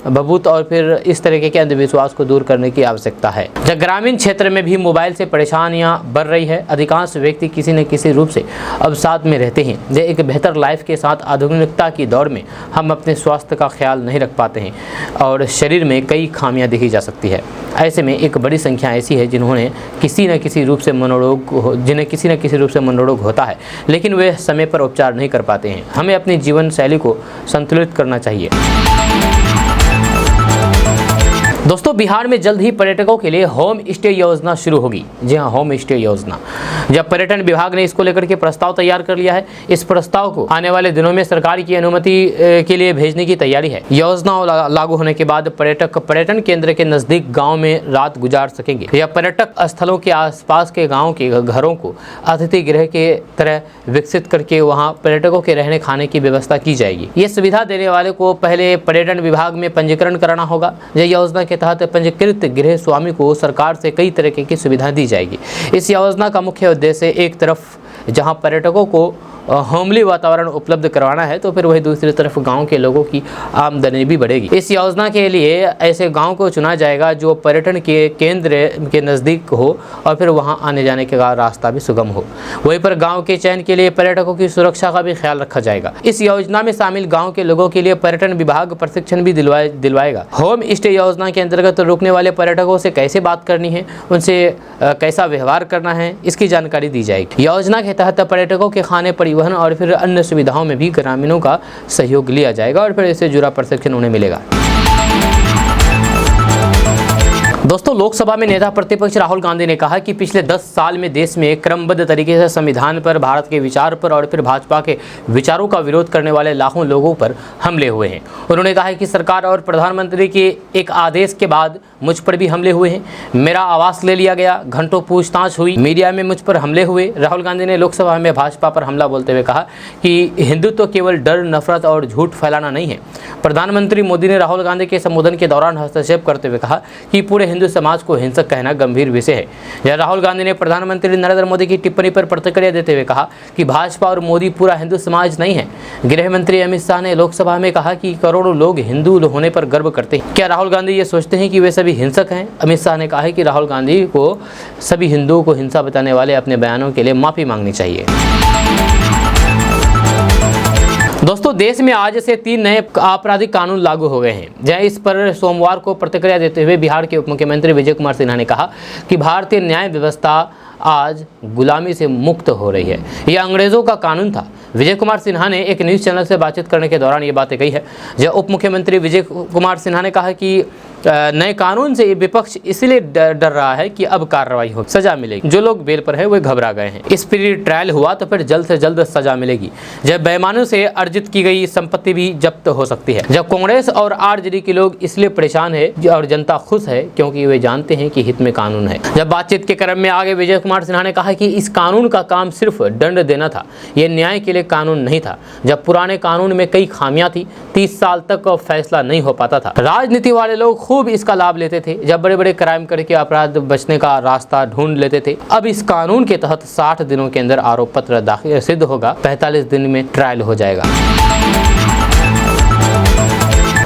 भभूत और फिर इस तरीके के अंधविश्वास को दूर करने की आवश्यकता है। जब ग्रामीण क्षेत्र में भी मोबाइल से परेशानियां बढ़ रही है, अधिकांश व्यक्ति किसी न किसी रूप से अब साथ में रहते हैं। जो एक बेहतर लाइफ के साथ आधुनिकता की दौड़ में हम अपने स्वास्थ्य का ख्याल नहीं रख पाते हैं और शरीर में कई खामियां देखी जा सकती है। ऐसे में एक बड़ी संख्या ऐसी है जिन्हें किसी न किसी रूप से मनोरोग होता है, लेकिन वे समय पर उपचार नहीं कर पाते हैं। हमें अपनी जीवन शैली को संतुलित करना चाहिए। दोस्तों, बिहार में जल्द ही पर्यटकों के लिए होम स्टे योजना शुरू होगी। जी हाँ, होम स्टे योजना। जब पर्यटन विभाग ने इसको लेकर के प्रस्ताव तैयार कर लिया है, इस प्रस्ताव को आने वाले दिनों में सरकार की अनुमति के लिए भेजने की तैयारी है। योजना लागू होने के बाद पर्यटक पर्यटन केंद्र के नजदीक गांव में रात गुजार सकेंगे या पर्यटक स्थलों के आसपास के गाँव के घरों को अतिथि गृह के तरह विकसित करके वहाँ पर्यटकों के रहने खाने की व्यवस्था की जाएगी। ये सुविधा देने वाले को पहले पर्यटन विभाग में पंजीकरण कराना होगा। यह योजना के तहत पंजीकृत गृह स्वामी को सरकार से कई तरीके की सुविधा दी जाएगी। इस योजना का मुख्य उद्देश्य एक तरफ जहां पर्यटकों को होमली वातावरण उपलब्ध करवाना है तो फिर वही दूसरी तरफ गाँव के लोगों की आमदनी भी बढ़ेगी। इस योजना के लिए ऐसे गाँव को चुना जाएगा जो पर्यटन के केंद्र के नज़दीक हो और फिर वहाँ आने जाने का रास्ता भी सुगम हो। वहीं पर गाँव के चयन के लिए पर्यटकों की सुरक्षा का भी ख्याल रखा जाएगा। इस योजना में शामिल गाँव के लोगों के लिए पर्यटन विभाग प्रशिक्षण भी दिलवाएगा। होम स्टे योजना के अंतर्गत रुकने वाले पर्यटकों से कैसे बात करनी है, उनसे कैसा व्यवहार करना है, इसकी जानकारी दी जाएगी। योजना के तहत पर्यटकों के खाने, परिवहन और फिर अन्य सुविधाओं में भी ग्रामीणों का सहयोग लिया जाएगा और फिर इससे जुड़ा प्रशिक्षण उन्हें मिलेगा। दोस्तों, लोकसभा में नेता प्रतिपक्ष राहुल गांधी ने कहा कि पिछले 10 साल में देश में क्रमबद्ध तरीके से संविधान पर, भारत के विचार पर और फिर भाजपा के विचारों का विरोध करने वाले लाखों लोगों पर हमले हुए हैं। उन्होंने कहा कि सरकार और प्रधानमंत्री के एक आदेश के बाद मुझ पर भी हमले हुए हैं। मेरा आवास ले लिया गया, घंटों पूछताछ हुई, मीडिया में मुझ पर हमले हुए। राहुल गांधी ने लोकसभा में भाजपा पर हमला बोलते हुए कहा कि हिंदुत्व केवल डर, नफरत और झूठ फैलाना नहीं है। प्रधानमंत्री मोदी ने राहुल गांधी के संबोधन के दौरान हस्तक्षेप करते हुए कहा कि पूरे हिंदू समाज को हिंसक कहना गंभीर विषय है। यह राहुल गांधी ने प्रधानमंत्री नरेंद्र मोदी की टिप्पणी पर प्रतिक्रिया देते हुए कहा कि भाजपा और मोदी पूरा हिंदू समाज नहीं है। गृह मंत्री अमित शाह ने लोकसभा में कहा कि करोड़ों लोग हिंदू होने पर गर्व करते हैं। क्या राहुल गांधी ये सोचते हैं कि वे सभी हिंसक हैं? अमित शाह ने कहा है कि राहुल गांधी को सभी हिंदुओं को हिंसा बताने वाले अपने बयानों के लिए माफी मांगनी चाहिए। दोस्तों, देश में आज से 3 नए आपराधिक कानून लागू हो गए हैं। जय इस पर सोमवार को प्रतिक्रिया देते हुए बिहार के उप मुख्यमंत्री विजय कुमार सिन्हा ने कहा कि भारतीय न्याय व्यवस्था आज गुलामी से मुक्त हो रही है। यह अंग्रेजों का कानून था। विजय कुमार सिन्हा ने एक न्यूज़ चैनल से बातचीत करने के दौरान ये बातें कही है। जब उप मुख्यमंत्री विजय कुमार सिन्हा ने कहा कि नए कानून से विपक्ष इसलिए डर रहा है कि अब कार्रवाई हो, सजा मिलेगी। जो लोग बेल पर है वे घबरा गए हैं। इस पर ट्रायल हुआ तो फिर जल्द से जल्द सजा मिलेगी। जब बेईमानों से अर्जित की गई संपत्ति भी जब्त हो सकती है। जब कांग्रेस और आरजेडी के लोग इसलिए परेशान है और जनता खुश है क्योंकि वे जानते हैं कि हित में कानून है। जब बातचीत के क्रम में आगे विजय कुमार सिन्हा ने कहा कि इस कानून का काम सिर्फ दंड देना था, यह न्याय के लिए कानून नहीं था। जब पुराने कानून में कई खामियां थी, 30 साल तक फैसला नहीं हो पाता था। राजनीति वाले लोग खूब इसका लाभ लेते थे। जब बड़े बड़े क्राइम करके अपराध बचने का रास्ता ढूंढ लेते थे। अब इस कानून के तहत 60 दिनों के अंदर आरोप पत्र दाखिल सिद्ध होगा, 45 दिन में ट्रायल हो जाएगा।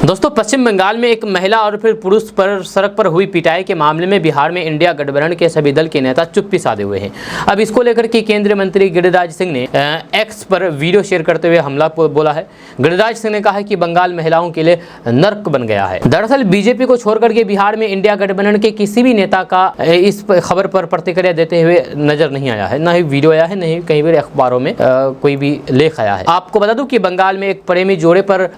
दोस्तों, पश्चिम बंगाल में एक महिला और फिर पुरुष पर सड़क पर हुई पिटाई के मामले में बिहार में इंडिया गठबंधन के सभी दल के नेता चुप्पी साधे हुए हैं। अब इसको लेकर के केंद्रीय मंत्री गिरिराज सिंह ने एक्स पर वीडियो शेयर करते हुए हमला बोला है। गिरिराज सिंह ने कहा कि बंगाल महिलाओं के लिए नर्क बन गया है। दरअसल बीजेपी को छोड़कर के बिहार में इंडिया गठबंधन के किसी भी नेता का इस खबर पर प्रतिक्रिया देते हुए नजर नहीं आया है। न ही वीडियो आया है, न ही कहीं भी अखबारों में कोई भी लेख आया है। आपको बता दूं कि बंगाल में एक प्रेमी जोड़े पर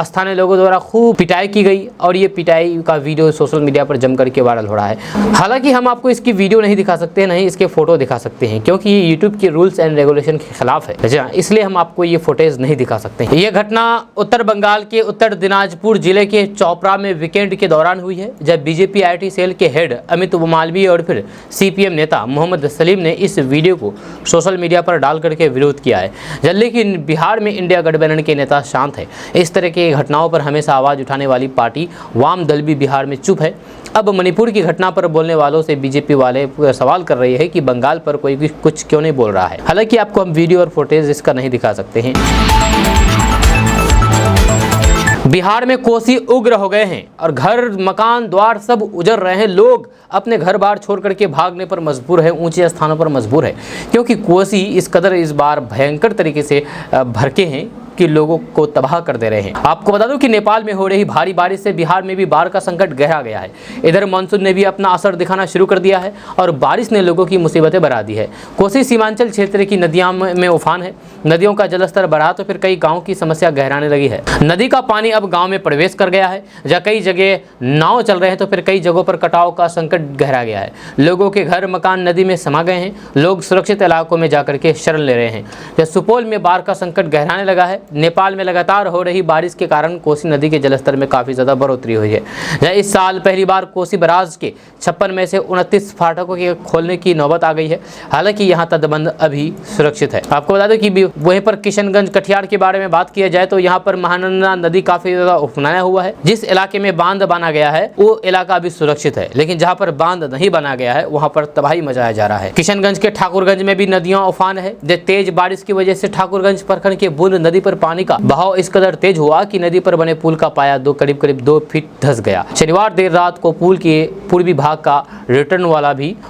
स्थानीय लोगों द्वारा खूब पिटाई की गई और ये पिटाई का वीडियो सोशल मीडिया पर जम करके वायरल हो रहा है। हालांकि हम आपको इसकी वीडियो नहीं दिखा सकते, नहीं इसके फोटो दिखा सकते हैं क्योंकि ये यूट्यूब के रूल्स एंड रेगुलेशन के खिलाफ है, इसलिए हम आपको ये फुटेज नहीं दिखा सकते हैं। ये घटना उत्तर बंगाल के उत्तर दिनाजपुर जिले के चोपड़ा में वीकेंड के दौरान हुई है, जब बीजेपी IT सेल के हेड अमित मालवीय और फिर CPM नेता मोहम्मद सलीम ने इस वीडियो को सोशल मीडिया पर डाल करके विरोध किया है। लेकिन बिहार में इंडिया गठबंधन के नेता शांत है। इस तरह की घटनाओं पर हमेशा आवाज उठाने वाली पार्टी वाम दल भी बिहार में चुप है। अब मणिपुर की घटना पर बोलने वालों से बीजेपी वाले सवाल कर रहे हैं कि बंगाल पर कोई भी कुछ क्यों नहीं बोल रहा है। हालांकि आपको हम वीडियो और फुटेज इसका नहीं दिखा सकते हैं। बिहार में कोसी उग्र हो गए हैं और घर, मकान, द्वार सब उजड़ रहे हैं। लोग अपने घर बार छोड़ करके भागने पर मजबूर है, ऊंचे स्थानों पर मजबूर है क्योंकि कोसी इस कदर इस बार भयंकर तरीके से भड़के हैं कि लोगों को तबाह कर दे रहे हैं। आपको बता दूं कि नेपाल में हो रही भारी बारिश से बिहार में भी बाढ़ का संकट गहरा गया है। इधर मानसून ने भी अपना असर दिखाना शुरू कर दिया है और बारिश ने लोगों की मुसीबतें बढ़ा दी है। कोसी सीमांचल क्षेत्र की नदियों में उफान है। नदियों का जलस्तर बढ़ा तो फिर कई गाँव की समस्या गहराने लगी है। नदी का पानी अब गाँव में प्रवेश कर गया है। जहाँ कई जगह नाव चल रहे हैं तो फिर कई जगहों पर कटाव का संकट गहरा गया है। लोगों के घर, मकान नदी में समा गए हैं। लोग सुरक्षित इलाकों में जाकर के शरण ले रहे हैं। जब सुपौल में बाढ़ का संकट गहराने लगा है, नेपाल में लगातार हो रही बारिश के कारण कोसी नदी के जलस्तर में काफी ज्यादा बढ़ोतरी हुई है। इस साल पहली बार कोसी बराज के 56 में से 29 फाटकों के खोलने की नौबत आ गई है। हालांकि यहां तटबंध अभी सुरक्षित है। आपको बता दें कि वहीं पर किशनगंज कटिहार के बारे में बात किया जाए तो यहाँ पर महानंदा नदी काफी ज्यादा उफनाया हुआ है। जिस इलाके में बांध बना गया है वो इलाका अभी सुरक्षित है, लेकिन जहाँ पर बांध नहीं बना गया है वहाँ पर तबाही मचाया जा रहा है। किशनगंज के ठाकुरगंज में भी नदियां उफान है। तेज बारिश की वजह से ठाकुरगंज प्रखंड के बुंद नदी पर पानी का बहाव इस कदर तेज हुआ कि नदी पर बने पुल का पाया करीब 2 फीट धंस गया। शनिवार देर रात को पुल के पूर्वी भाग का रिटर्न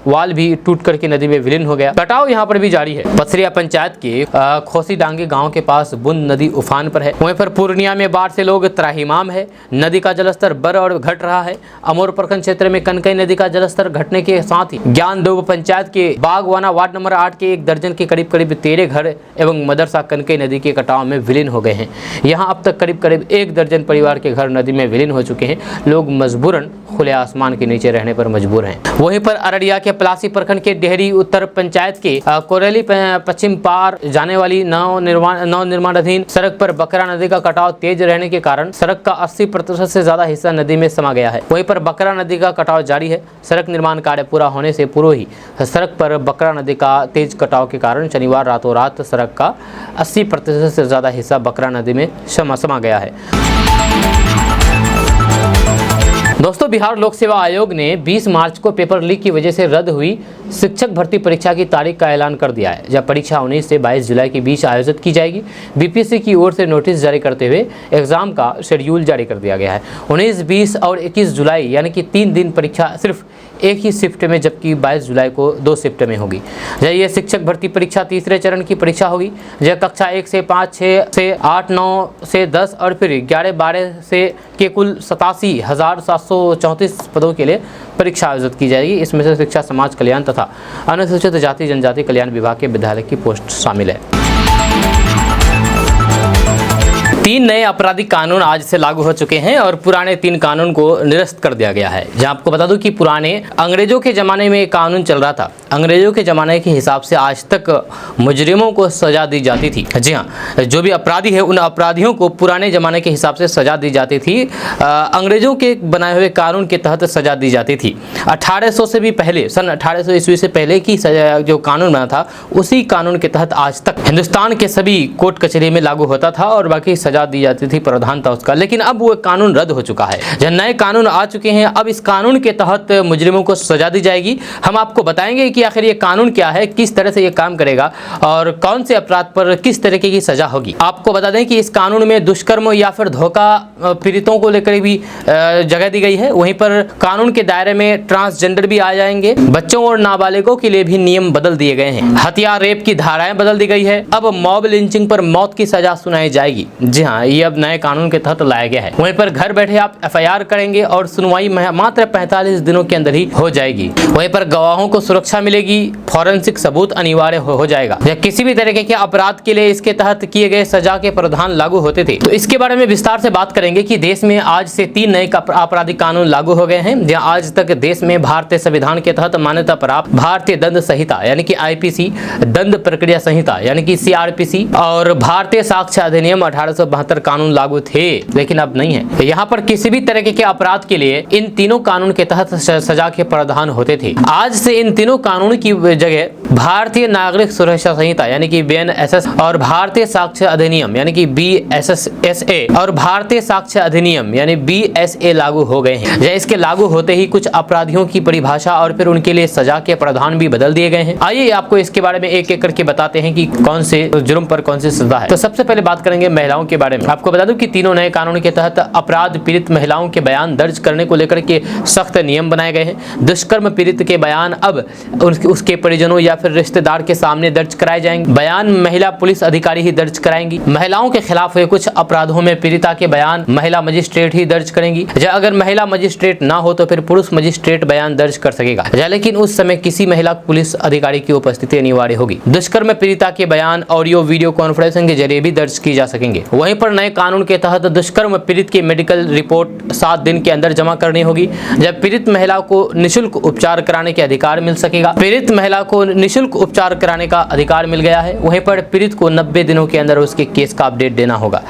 वाल भी टूट करके नदी में विलीन हो गया। कटाव यहाँ पर भी जारी है। पथरिया पंचायत के खोसी डांगे गाँव के पास बुंद नदी उफान पर है। वहीं पर पूर्णिया में बाढ़ से लोग त्राहिमाम है। नदी का जलस्तर बढ़ और घट रहा है। अमोर प्रखंड क्षेत्र में कनकई नदी का जलस्तर घटने के साथ ही ज्ञानदोब पंचायत के बागवाना वार्ड नंबर 8 के 1 दर्जन के करीब 13 घर एवं मदरसा कनकई नदी के कटाव में विलीन हो गए हैं। यहां अब तक करीब 1 दर्जन परिवार के घर नदी में विलीन हो चुके हैं। लोग मजबूरन खुले आसमान के नीचे रहने पर मजबूर हैं। वहीं पर अररिया के पलासी प्रखंड के डेहरी उत्तर पंचायत के कोरेली पश्चिम पार जाने वाली नव निर्माणाधीन सड़क पर बकरा नदी का कटाव तेज रहने के कारण सड़क का 80% से ज्यादा हिस्सा नदी में समा गया है। वहीं पर बकरा नदी का कटाव जारी है। सड़क निर्माण कार्य पूरा होने से पूर्व ही सड़क पर बकरा नदी का तेज कटाव के कारण शनिवार रातों रात सड़क का 80% से ज्यादा हिस्सा बकरा नदी में समा गया है। दोस्तों, बिहार लोक सेवा आयोग ने 20 मार्च को पेपर लीक की वजह से रद्द हुई शिक्षक भर्ती परीक्षा की तारीख का ऐलान कर दिया है। जब परीक्षा 19 से 22 जुलाई के बीच आयोजित की जाएगी। बीपीएससी की ओर से नोटिस जारी करते हुए एग्जाम का शेड्यूल जारी कर दिया गया है। 19, 20 और 21 जुलाई यानी कि 3 दिन परीक्षा सिर्फ एक ही शिफ्ट में, जबकि 22 जुलाई को 2 शिफ्ट में होगी। ये शिक्षक भर्ती परीक्षा तीसरे चरण की परीक्षा होगी। यह कक्षा 1 से 5, 6 से 8, 9 से 10 और फिर 11, 12 से के कुल 87,734 पदों के लिए परीक्षा आयोजित की जाएगी। इसमें से शिक्षा, समाज कल्याण तथा अनुसूचित जाति जनजाति कल्याण विभाग के विद्यालय की पोस्ट शामिल है। 3 नए आपराधिक कानून आज से लागू हो चुके हैं और पुराने 3 कानून को निरस्त कर दिया गया है। जहां आपको बता दूं कि पुराने अंग्रेजों के ज़माने में एक कानून चल रहा था। अंग्रेजों के ज़माने के हिसाब से आज तक मुजरिमों को सज़ा दी जाती थी। जी हाँ, जो भी अपराधी है उन अपराधियों को पुराने ज़माने के हिसाब से सज़ा दी जाती थी। अंग्रेजों के बनाए हुए कानून के तहत सज़ा दी जाती थी। 1800 से भी पहले, सन 1800 ईस्वी से पहले की जो कानून बना था उसी कानून के तहत आज तक हिंदुस्तान के सभी कोर्ट कचहरी में लागू होता था और बाकी सजा दी जाती थी, प्रावधान था उसका। लेकिन अब वो कानून रद्द हो चुका है। जब नए कानून आ चुके हैं, अब इस कानून के तहत मुजरिमों को सजा दी जाएगी। हम आपको बताएंगे कि आखिर ये कानून क्या है, किस तरह से ये काम करेगा और कौन से अपराध पर किस तरीके की सजा होगी। आपको बता दें कि इस कानून में दुष्कर्म या फिर धोखा पीड़ितों को लेकर भी जगह दी गई है। वहीं पर कानून के दायरे में ट्रांसजेंडर भी आ जाएंगे। बच्चों और नाबालिगों के लिए भी नियम बदल दिए गए हैं। हत्या, रेप की धाराएं बदल दी गई है। अब मॉब लिंचिंग पर मौत की सजा सुनाई जाएगी। जी हाँ, ये अब नए कानून के तहत लाया गया है। वहीं पर घर बैठे आप एफआईआर करेंगे और सुनवाई मात्र 45 दिनों के अंदर ही हो जाएगी। वहीं पर गवाहों को सुरक्षा मिलेगी। फॉरेंसिक सबूत अनिवार्य हो जाएगा। या किसी भी तरीके के अपराध के लिए इसके तहत किए गए सजा के प्रावधान लागू होते थे। तो इसके बारे में विस्तार से बात करेंगे कि देश में आज से 3 नए आपराधिक कानून लागू हो गए हैं। जहाँ आज तक देश में भारतीय संविधान के तहत मान्यता प्राप्त भारतीय दंड संहिता यानी कि आईपीसी, दंड प्रक्रिया संहिता यानी कि सीआरपीसी और भारतीय साक्ष्य अधिनियम 1872 कानून लागू थे, लेकिन अब नहीं है। यहाँ पर किसी भी तरीके के अपराध के लिए इन तीनों कानून के तहत सजा के प्रावधान होते थे। आज से इन तीनों कानून की जगह भारतीय नागरिक सुरक्षा संहिता यानी कि बीएनएसएस और भारतीय साक्ष्य अधिनियम यानी कि बीएसएसए और भारतीय साक्ष्य अधिनियम यानी बीएसए लागू हो गए हैं। इसके लागू होते ही कुछ अपराधियों की परिभाषा और फिर उनके लिए सजा के प्रावधान भी बदल दिए गए हैं। आइए आपको इसके बारे में एक एक करके बताते हैं कि कौन से जुर्म पर कौन सी सजा है। तो सबसे पहले बात करेंगे महिलाओं के बारे में। आपको बता दूं कि तीनों नए कानून के तहत अपराध पीड़ित महिलाओं के बयान दर्ज करने को लेकर के सख्त नियम बनाए गए हैं। दुष्कर्म पीड़ित के बयान अब उसके परिजनों या फिर रिश्तेदार के सामने दर्ज कराए जाएंगे। बयान महिला पुलिस अधिकारी ही दर्ज कराएंगी। महिलाओं के खिलाफ हुए कुछ अपराधों में पीड़िता के बयान महिला मजिस्ट्रेट ही दर्ज करेंगी। अगर महिला मजिस्ट्रेट ना हो तो फिर पुरुष मजिस्ट्रेट बयान दर्ज कर सकेगा, लेकिन उस समय किसी महिला पुलिस अधिकारी की उपस्थिति अनिवार्य होगी। दुष्कर्म पीड़िता के बयान ऑडियो वीडियो कॉन्फ्रेंसिंग के जरिए भी दर्ज की जा सकेंगे। वहीं वहीं पर नए कानून के तहत दुष्कर्म पीड़ित की मेडिकल रिपोर्ट 7 दिन के अंदर जमा करनी होगी। जब पीड़ित महिला को निःशुल्क उपचार कराने के अधिकार मिल सकेगा। पीड़ित महिला को निःशुल्क उपचार कराने का अधिकार मिल गया है। वहीं पर पीड़ित को 90 दिनों के अंदर उसके केस का अपडेट देना होगा।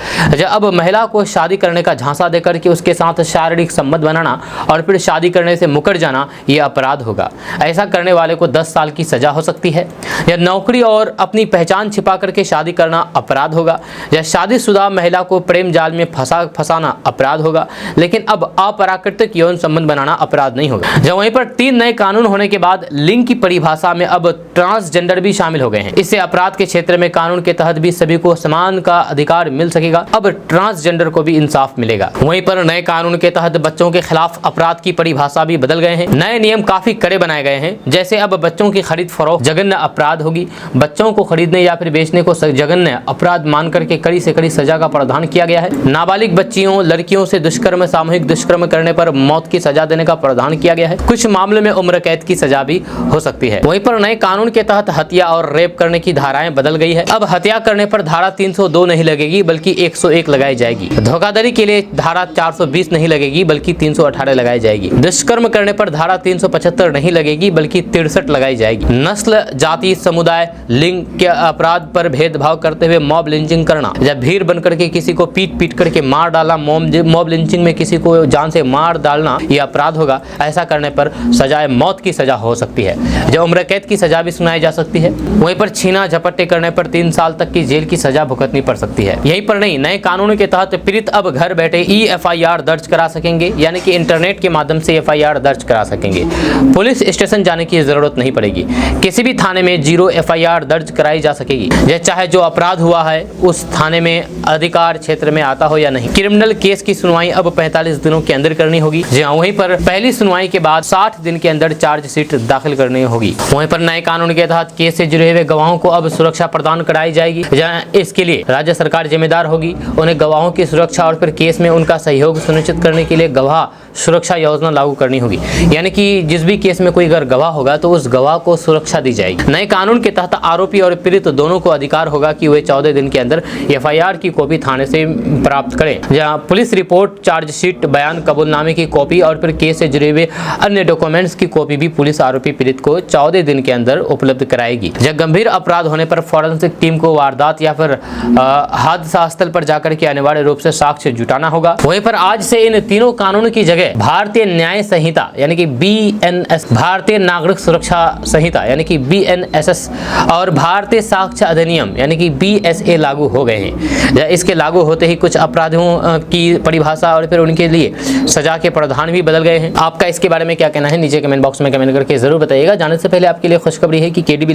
अब महिला को शादी करने का झांसा देकर के उसके साथ शारीरिक संबंध बनाना और फिर शादी करने से मुकर जाना यह अपराध होगा। ऐसा करने वाले को 10 साल की सजा हो सकती है। या नौकरी और अपनी पहचान छिपा करके शादी करना अपराध होगा। या शादीशुदा महिला को प्रेम जाल में फंसाना अपराध होगा। लेकिन अब अप्राकृतिक यौन संबंध बनाना अपराध नहीं होगा। जब वहीं पर 3 नए कानून होने के बाद लिंग की परिभाषा में अब ट्रांसजेंडर भी शामिल हो गए हैं। इससे अपराध के क्षेत्र में कानून के तहत भी सभी को समान का अधिकार मिल सकेगा। अब ट्रांसजेंडर को भी इंसाफ मिलेगा। वहीं पर नए कानून के तहत बच्चों के खिलाफ अपराध की परिभाषा भी बदल गए हैं। नए नियम काफी कड़े बनाए गए हैं। जैसे अब बच्चों की खरीद फरोख्त जघन्य अपराध होगी। बच्चों को खरीदने या फिर बेचने को जघन्य अपराध मान करके कड़ी से कड़ी सजा का प्रावधान किया गया है। नाबालिग बच्चियों लड़कियों से दुष्कर्म सामूहिक दुष्कर्म करने पर मौत की सजा देने का प्रावधान किया गया है। कुछ मामलों में उम्र कैद की सजा भी हो सकती है। वहीं पर नए कानून के तहत हत्या और रेप करने की धाराएं बदल गई है। अब हत्या करने पर धारा 302 नहीं लगेगी बल्कि 101 लगाई जाएगी। धोखाधड़ी के लिए धारा 420 नहीं लगेगी बल्कि 318 लगाई जाएगी। दुष्कर्म करने पर धारा 375 नहीं लगेगी बल्कि 63 लगाई जाएगी। नस्ल जाति समुदाय लिंग के अपराध पर भेदभाव करते हुए मॉब लिंचिंग करना, जब भीड़ बनकर के किसी को पीट करके मार डालना, मॉब लिंचिंग में किसी को जान से मार डालना यह अपराध होगा। ऐसा करने पर सजाए मौत की सजा हो सकती है। जब उम्र कैद की सजा भी सुनाई जा सकती है। वहीं पर छीना झपट्टे करने पर 3 साल तक की जेल की सजा भुगतनी पड़ सकती है। यहीं पर नहीं, नए कानून के तहत पीड़ित अब घर बैठे EFIR दर्ज करा सकेंगे, यानी कि इंटरनेट के माध्यम से FIR दर्ज करा सकेंगे। पुलिस स्टेशन जाने की जरूरत नहीं पड़ेगी। किसी भी थाने में 0 FIR दर्ज कराई जा सकेगी। यह चाहे जो अपराध हुआ है उस थाने में अधिकार क्षेत्र में आता हो या नहीं। क्रिमिनल केस की सुनवाई अब 45 दिनों के अंदर करनी होगी। जी हाँ, वहीं पर पहली सुनवाई के बाद 60 दिन के अंदर चार्जशीट दाखिल करनी होगी। वहीं पर नए कानून के तहत केस से जुड़े हुए गवाहों को अब सुरक्षा प्रदान कराई जाएगी। जहाँ इसके लिए राज्य सरकार जिम्मेदार होगी। उन्हें गवाहों की सुरक्षा और फिर केस में उनका सहयोग सुनिश्चित करने के लिए गवाह सुरक्षा योजना लागू करनी होगी। यानी कि जिस भी केस में कोई अगर गवाह होगा तो उस गवाह को सुरक्षा दी जाएगी। नए कानून के तहत आरोपी और पीड़ित दोनों को अधिकार होगा कि वे 14 दिन के अंदर FIR की कॉपी थाने से प्राप्त करें। जहां पुलिस रिपोर्ट, चार्जशीट, बयान, कबूलनामे की कॉपी और फिर केस से जुड़े हुए अन्य डॉक्यूमेंट्स की कॉपी भी पुलिस आरोपी पीड़ित को 14 दिन के अंदर उपलब्ध कराएगी। जब गंभीर अपराध होने पर फॉरेंसिक टीम को वारदात या फिर हादसा स्थल पर जाकर के अनिवार्य रूप से साक्ष्य जुटाना होगा। वहीं पर आज से इन तीनों कानूनों की जगह भारतीय न्याय संहिता यानी कि BNS, भारतीय नागरिक सुरक्षा संहिता यानी कि BNSS और भारतीय साक्ष्य अधिनियम यानी कि BSA लागू हो गए हैं। इसके लागू होते ही कुछ अपराधों की परिभाषा और फिर उनके लिए सजा के प्रावधान भी बदल गए हैं। आपका इसके बारे में क्या कहना है नीचे कमेंट बॉक्स में कमेंट करके जरूर बताइएगा। जाने से पहले आपके लिए खुशखबरी है कि KDB